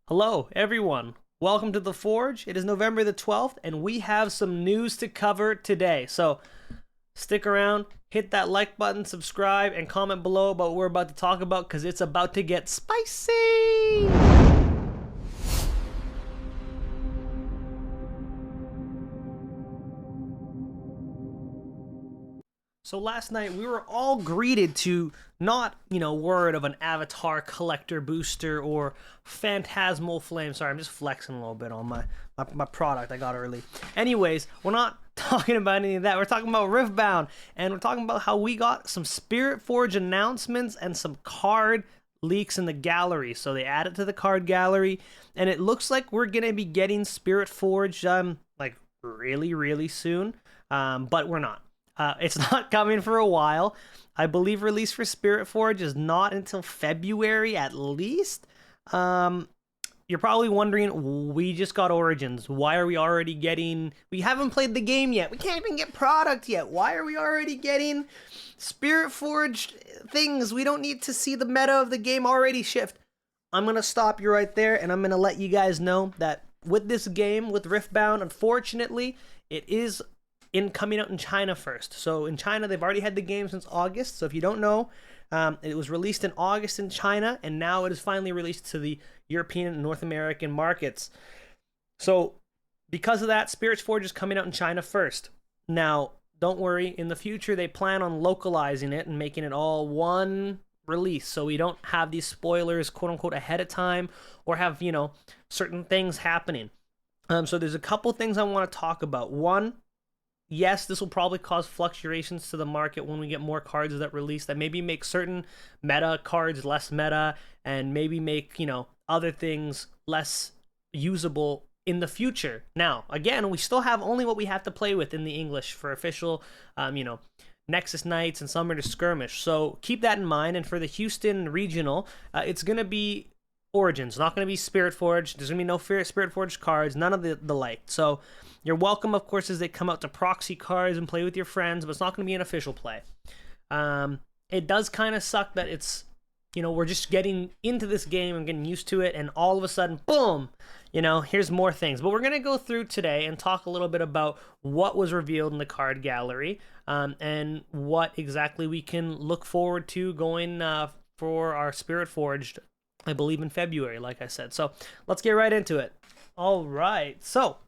Hello, everyone. Welcome to The Forge. It is November the 12th, and we have some news to cover today. So stick around, hit that like button, subscribe, and comment below about what we're about to talk about because it's about to get spicy. So last night we were all greeted to not, word of an avatar collector booster or phantasmal flame. Sorry, I'm just flexing a little bit on my product I got early. Anyways, we're not talking about any of that. We're talking about Riftbound, and we're talking about how we got some Spiritforged announcements and some card leaks in the gallery. So they added to the card gallery, and it looks like we're gonna be getting Spiritforged like really soon. But we're not. It's not coming for a while. I believe release for Spiritforged is not until February at least. You're probably wondering, we just got Origins. Why are we already getting... We haven't played the game yet. We can't even get product yet. Why are we already getting Spiritforged things? We don't need to see the meta of the game already shift. I'm going to stop you right there, and I'm going to let you guys know that with this game, with Riftbound, unfortunately, it is coming out in China first. So in China, they've already had the game since August. So if you don't know, it was released in August in China, and now it is finally released to the European and North American markets. So because of that, Spiritforged is coming out in China first. Now, don't worry, in the future, they plan on localizing it and making it all one release. So we don't have these spoilers, quote unquote, ahead of time, or have, certain things happening. So there's a couple things I want to talk about. One, yes, this will probably cause fluctuations to the market when we get more cards that release that maybe make certain meta cards less meta and maybe make, other things less usable in the future. Now, again, we still have only what we have to play with in the English for official, Nexus Nights and Summer to Skirmish. So keep that in mind. And for the Houston regional, it's going to be Origins, not going to be Spiritforged. There's going to be no Spiritforged cards, none of the like. So you're welcome, of course, as they come out to proxy cards and play with your friends, but it's not going to be an official play. It does kind of suck that it's, we're just getting into this game and getting used to it, and all of a sudden, boom, here's more things. But we're going to go through today and talk a little bit about what was revealed in the card gallery and what exactly we can look forward to going for our Spiritforged, I believe, in February, like I said. So let's get right into it. All right, so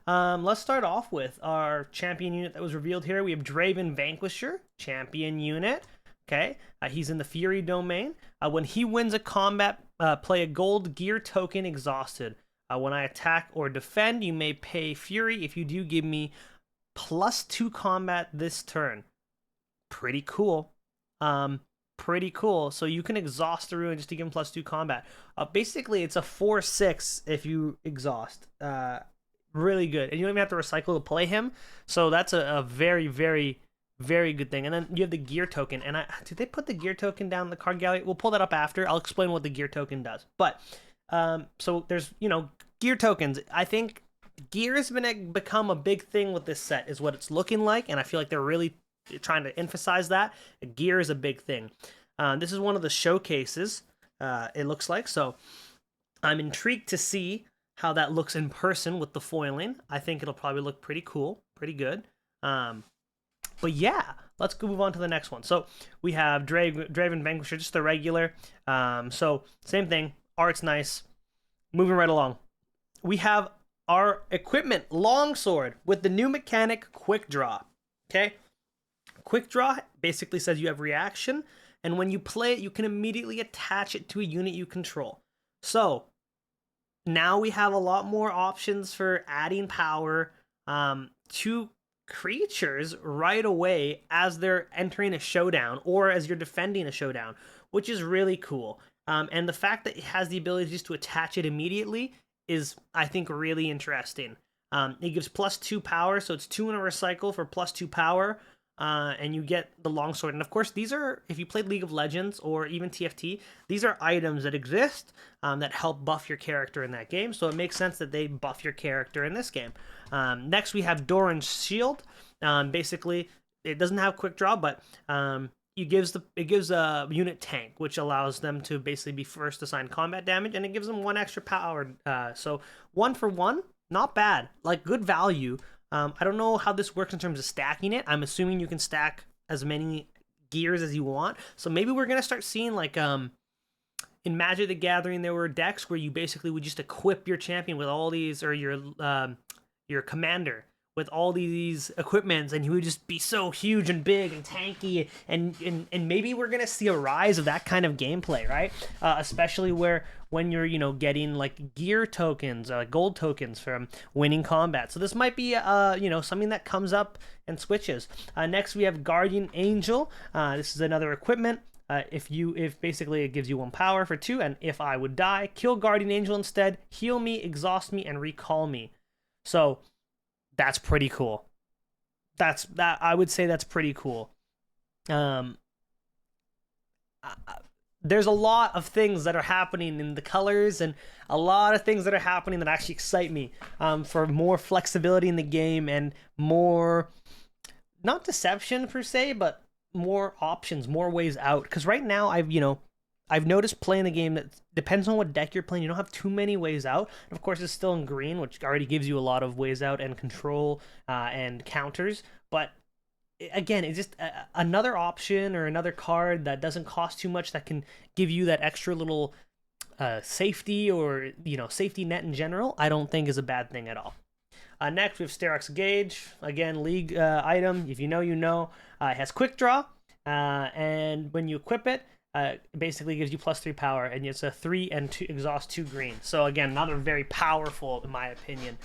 let's start off with our champion unit that was revealed here. We have Draven Vanquisher, champion unit. Okay, he's in the Fury domain. When he wins a combat, play a gold gear token exhausted. When I attack or defend, you may pay Fury. If you do, give me +2 combat this turn. Pretty cool. Pretty cool. So you can exhaust the ruin just to give him +2 combat. Basically, it's a 4/6 if you exhaust. Really good, and you don't even have to recycle to play him. So that's a very good thing. And then you have the gear token. And did they put the gear token down in the card gallery? We'll pull that up after. I'll explain what the gear token does. But so there's gear tokens. I think gear has become a big thing with this set, is what it's looking like, and I feel like they're really trying to emphasize that gear is a big thing. This is one of the showcases, it looks like. So I'm intrigued to see how that looks in person with the foiling. I think it'll probably look pretty cool, pretty good. But yeah, let's go move on to the next one. So we have Draven Vanquisher, just the regular. So same thing, art's nice. Moving right along. We have our equipment, Longsword, with the new mechanic, Quick Draw. Okay? Quick Draw basically says you have reaction, and when you play it, you can immediately attach it to a unit you control. So now we have a lot more options for adding power to creatures right away as they're entering a showdown or as you're defending a showdown, which is really cool. And the fact that it has the ability just to attach it immediately is, I think, really interesting. It gives +2 power, so it's 2 in a recycle for +2 power. And you get the longsword. And of course, these are, if you played League of Legends or even TFT, these are items that exist that help buff your character in that game. So it makes sense that they buff your character in this game. Next, we have Doran's Shield. Basically, it doesn't have quick draw, but it gives a unit tank, which allows them to basically be first assigned combat damage, and it gives them 1 extra power. So 1 for 1, not bad, like good value. I don't know how this works in terms of stacking it. I'm assuming you can stack as many gears as you want. So maybe we're gonna start seeing like in Magic the Gathering, there were decks where you basically would just equip your champion with all these, or your commander with all these equipments, and he would just be so huge and big and tanky, and maybe we're gonna see a rise of that kind of gameplay, right? Especially when you're getting like gear tokens, gold tokens from winning combat. So this might be something that comes up and switches. Next we have Guardian Angel. This is another equipment. If basically it gives you 1 power for 2, and if I would die, kill Guardian Angel instead, heal me, exhaust me, and recall me. So that's pretty cool. I would say that's pretty cool. There's a lot of things that are happening in the colors, and a lot of things that are happening that actually excite me, for more flexibility in the game and more, not deception per se, but more options, more ways out. Because right now I've noticed playing the game that depends on what deck you're playing. You don't have too many ways out. And of course, it's still in green, which already gives you a lot of ways out and control and counters. But again, it's just another option or another card that doesn't cost too much that can give you that extra little safety, or safety net in general. I don't think is a bad thing at all. Next, we have Sterox Gauge. Again, league item. If you know, you know. It has Quick Draw, and when you equip it, basically gives you +3 power, and it's a 3 and 2 exhaust 2 green. So again, another very powerful, in my opinion,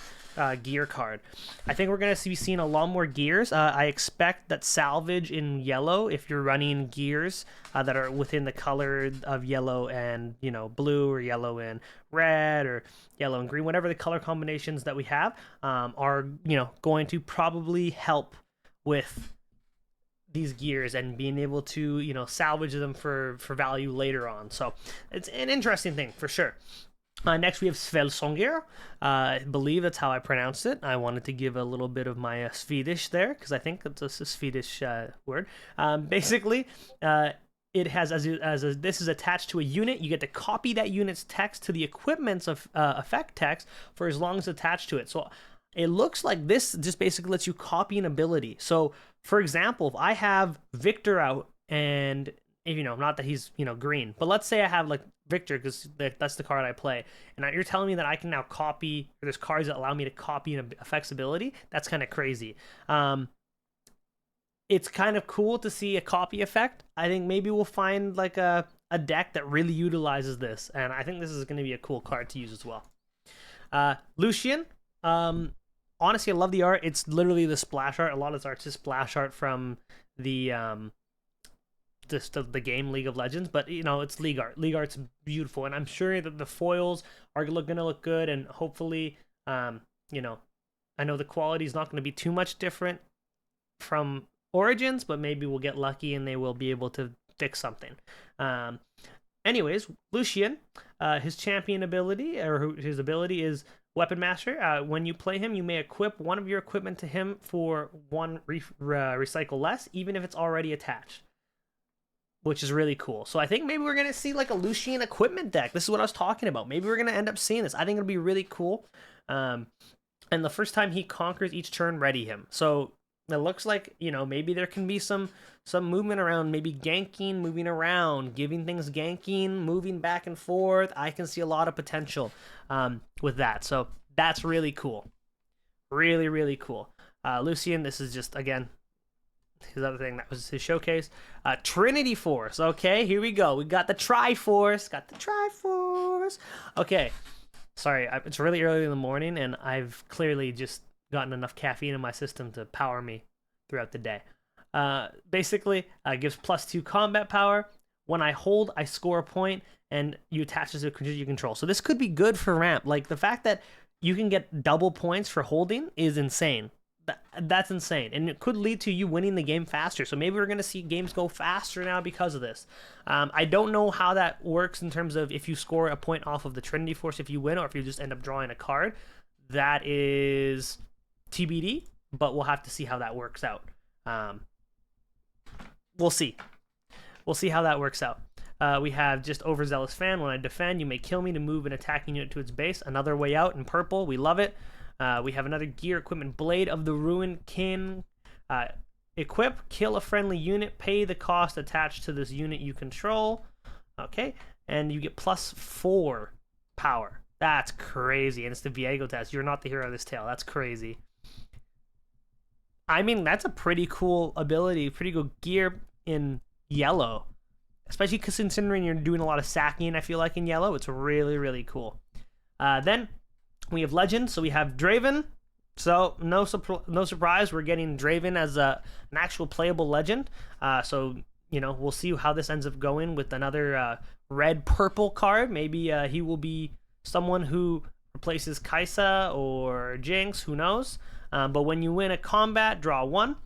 gear card. I think we're gonna be seeing a lot more gears. I expect that salvage in yellow, if you're running gears that are within the color of yellow and blue, or yellow and red, or yellow and green, whatever the color combinations that we have, are going to probably help with these gears and being able to salvage them for value later on. So it's an interesting thing for sure. Next we have Svelsånger. I believe that's how I pronounced it. I wanted to give a little bit of my Swedish there, because I think that's a Swedish word. Basically, it has, this is attached to a unit. You get to copy that unit's text to the equipment's effect text for as long as it's attached to it. So it looks like this just basically lets you copy an ability. So for example, if I have Victor out, and if not that he's green, but let's say I have like Victor, because that's the card I play, and you're telling me that I can now copy, or there's cards that allow me to copy an effects ability. That's kind of crazy. It's kind of cool to see a copy effect. I think maybe we'll find like a deck that really utilizes this, and I think this is going to be a cool card to use as well. Lucian. Honestly, I love the art. It's literally the splash art. A lot of this art's just splash art from the game League of Legends, but it's league art. League art's beautiful, and I'm sure that the foils are gonna look good, and hopefully, I know the quality is not going to be too much different from Origins, but maybe we'll get lucky and they will be able to fix something. Anyways, Lucian, his champion ability, or his ability, is Weapon Master. When you play him, you may equip one of your equipment to him for 1 recycle less, even if it's already attached, which is really cool. So I think maybe we're going to see like a Lucian equipment deck. This is what I was talking about. Maybe we're going to end up seeing this. I think it'll be really cool. And the first time he conquers each turn, ready him. So it looks like, maybe there can be some movement around, maybe ganking, moving around, giving things ganking, moving back and forth. I can see a lot of potential with that. So that's really cool. Really, really cool. Lucian, this is just, again, his other thing. That was his showcase. Trinity Force. Okay, here we go. We got the Triforce. Okay. Sorry, it's really early in the morning, and I've clearly just gotten enough caffeine in my system to power me throughout the day. Basically, gives +2 combat power. When I hold, I score a point, and you attach this to a creature you control. So this could be good for ramp. Like, the fact that you can get double points for holding is insane. That's insane, and it could lead to you winning the game faster. So maybe we're going to see games go faster now because of this. I don't know how that works in terms of if you score a point off of the Trinity Force if you win, or if you just end up drawing a card. That is TBD, but we'll have to see how that works out. We'll see. we'll see how that works out. We have just Overzealous Fan. When I defend, you may kill me to move an attacking unit to its base. Another way out in purple. We love it. We have another gear equipment. Blade of the Ruined Kin. Equip, kill a friendly unit, pay the cost attached to this unit you control. Okay, and you get +4 power. That's crazy, and it's the Viego test. You're not the hero of this tale. That's crazy. I mean, that's a pretty cool ability, pretty good gear in yellow. Especially considering you're doing a lot of sacking, I feel like, in yellow. It's really, really cool. Then we have Legend, so we have Draven. So no surprise, we're getting Draven as an actual playable Legend. So, you know, we'll see how this ends up going with another red-purple card. Maybe he will be someone who replaces Kaisa or Jinx, who knows. But when you win a combat, draw 1.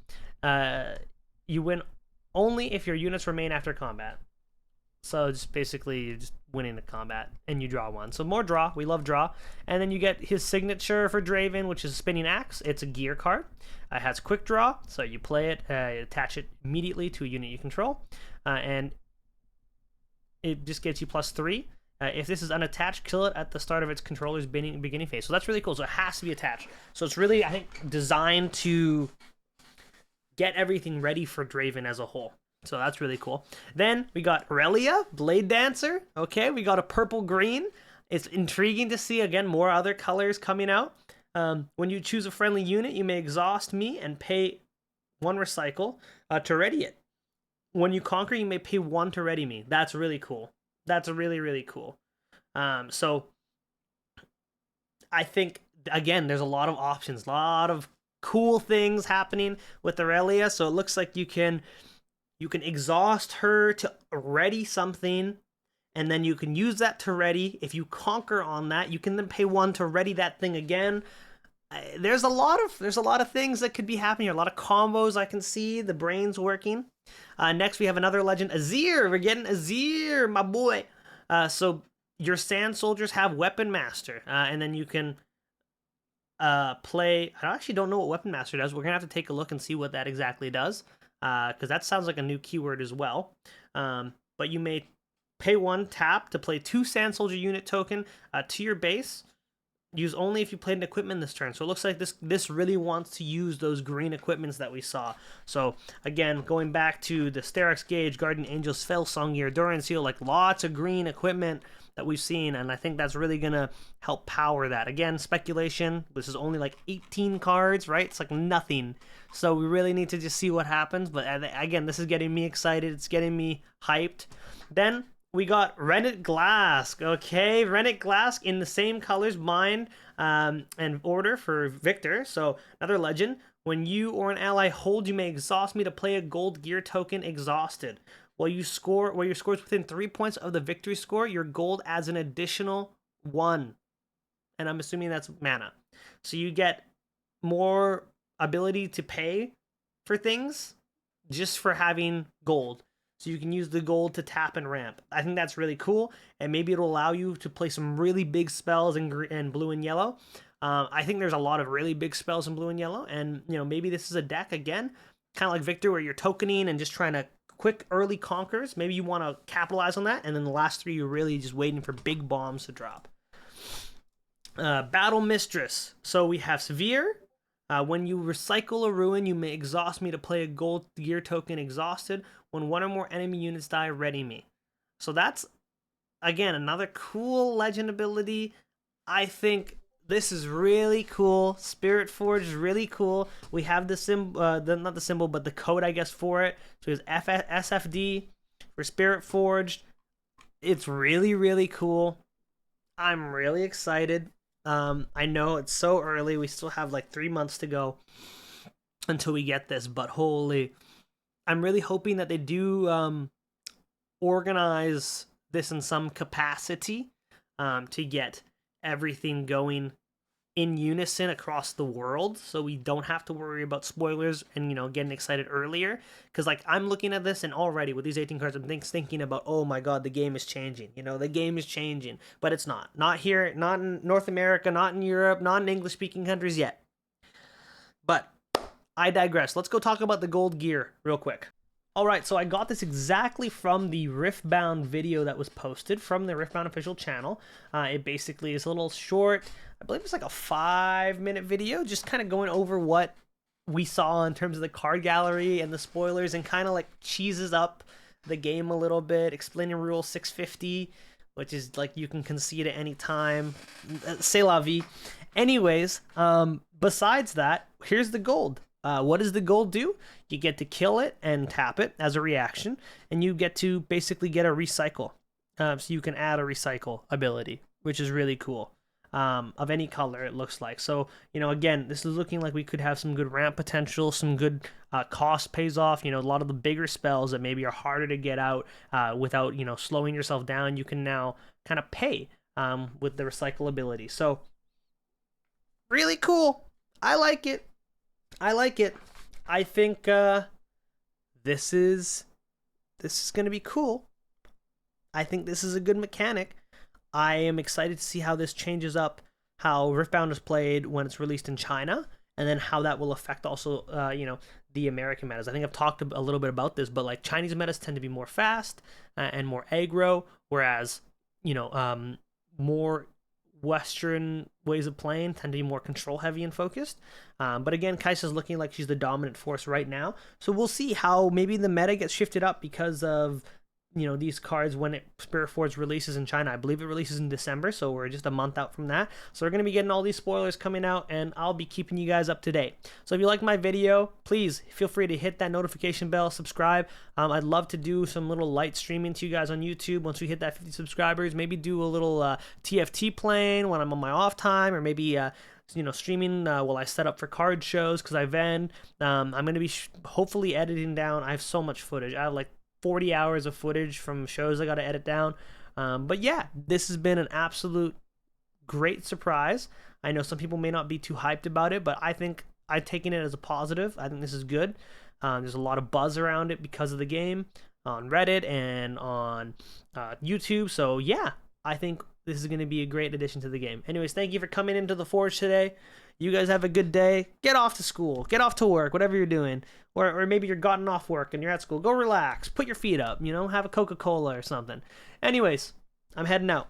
You win only if your units remain after combat. So it's basically you're just winning the combat, and you draw 1. So more draw. We love draw. And then you get his signature for Draven, which is Spinning Axe. It's a gear card. It has quick draw, so you play it, attach it immediately to a unit you control, and it just gets you +3. If this is unattached, kill it at the start of its controller's beginning phase. So that's really cool. So it has to be attached. So it's really, I think, designed to get everything ready for Draven as a whole. So that's really cool. Then we got Relia, Blade Dancer. Okay, we got a purple-green. It's intriguing to see, again, more other colors coming out. When you choose a friendly unit, you may exhaust me and pay 1 recycle to ready it. When you conquer, you may pay 1 to ready me. That's really cool. That's really, really cool. So I think, again, there's a lot of options, a lot of cool things happening with Aurelia. So it looks like you can exhaust her to ready something, and then you can use that to ready. If you conquer on that, you can then pay 1 to ready that thing again. There's a lot of things that could be happening here. A lot of combos I can see. The brain's working. Next, we have another legend, Azir. We're getting Azir, my boy. So your Sand Soldiers have Weapon Master, and then you can play. I actually don't know what Weapon Master does. We're gonna have to take a look and see what that exactly does, because that sounds like a new keyword as well. But you may pay 1 tap to play 2 Sand Soldier unit token to your base. Use only if you played an equipment this turn. So it looks like this really wants to use those green equipments that we saw. So again, going back to the Sterak's Gauge, Guardian Angel's Fellsong Gear, Dorian Seal, like lots of green equipment that we've seen, and I think that's really gonna help power that. Again, speculation. This is only like 18 cards, right? It's like nothing. So we really need to just see what happens. But again, this is getting me excited. It's getting me hyped. Then we got Rennet Glask, okay? Rennet Glask in the same colors, mine, and order for Victor. So another legend. When you or an ally hold, you may exhaust me to play a gold gear token exhausted. While your score is within 3 points of the victory score, your gold adds an additional 1. And I'm assuming that's mana. So you get more ability to pay for things just for having gold. So you can use the gold to tap and ramp. I think that's really cool, and maybe it'll allow you to play some really big spells in blue and yellow. I think there's a lot of really big spells in blue and yellow, and you know, maybe this is a deck again, kind of like Victor, where you're tokening and just trying to quick early conquers. Maybe you want to capitalize on that, and then the last 3 you're really just waiting for big bombs to drop. Battle Mistress. So we have Severe. When you recycle a ruin, you may exhaust me to play a gold gear token exhausted. When 1 or more enemy units die, ready me. So that's, again, another cool legend ability. I think this is really cool. Spiritforged is really cool. We have the symbol, not the symbol, but the code, I guess, for it. So it's SFD for Spiritforged. It's really, really cool. I'm really excited. I know it's so early. We still have like 3 months to go until we get this, but holy, I'm really hoping that they do organize this in some capacity to get everything going in unison across the world, so we don't have to worry about spoilers and, you know, getting excited earlier. Because like, I'm looking at this, and already with these 18 cards, I'm thinking about, oh my god, the game is changing. You know, the game is changing, but it's not here, not in North America, not in Europe, not in English speaking countries yet. But I digress. Let's go talk about the gold gear real quick. All right, so I got this exactly from the Riftbound video that was posted from the Riftbound official channel. It basically is a little short, I believe it's like a 5-minute video, just kind of going over what we saw in terms of the card gallery and the spoilers, and kind of like cheeses up the game a little bit, explaining Rule 650, which is like you can concede at any time. C'est la vie. Anyways, besides that, here's the gold. What does the gold do? You get to kill it and tap it as a reaction, and you get to basically get a recycle. So you can add a recycle ability, which is really cool. Of any color, it looks like. So, you know, again, this is looking like we could have some good ramp potential, some good cost pays off. You know, a lot of the bigger spells that maybe are harder to get out without, you know, slowing yourself down, you can now kind of pay with the recycle ability. So, really cool. I like it. I like it. I think this is going to be cool. I think this is a good mechanic. I am excited to see how this changes up how Riftbound is played when it's released in China, and then how that will affect also, you know, the American metas. I think I've talked a little bit about this, but like Chinese metas tend to be more fast and more aggro, whereas, you know, more Western ways of playing tend to be more control heavy and focused. But again, Kai'Sa's looking like she's the dominant force right now. So we'll see how maybe the meta gets shifted up because of, you know, these cards when Spiritforged releases in China. I believe it releases in December, so we're just a month out from that. So we're going to be getting all these spoilers coming out, and I'll be keeping you guys up to date. So if you like my video, please feel free to hit that notification bell, subscribe. I'd love to do some little light streaming to you guys on YouTube once we hit that 50 subscribers. Maybe do a little TFT playing when I'm on my off time, or maybe you know, streaming while I set up for card shows because I vend. I'm going to be hopefully editing down. I have so much footage. I have like 40 hours of footage from shows I got to edit down. But yeah, this has been an absolute great surprise. I know some people may not be too hyped about it, but I think I've taken it as a positive. I think this is good. There's a lot of buzz around it because of the game on Reddit and on YouTube. So yeah, I think this is going to be a great addition to the game. Anyways, thank you for coming into the Forge today. You guys have a good day. Get off to school. Get off to work, whatever you're doing. Or maybe you're gotten off work and you're at school. Go relax. Put your feet up, you know, have a Coca-Cola or something. Anyways, I'm heading out.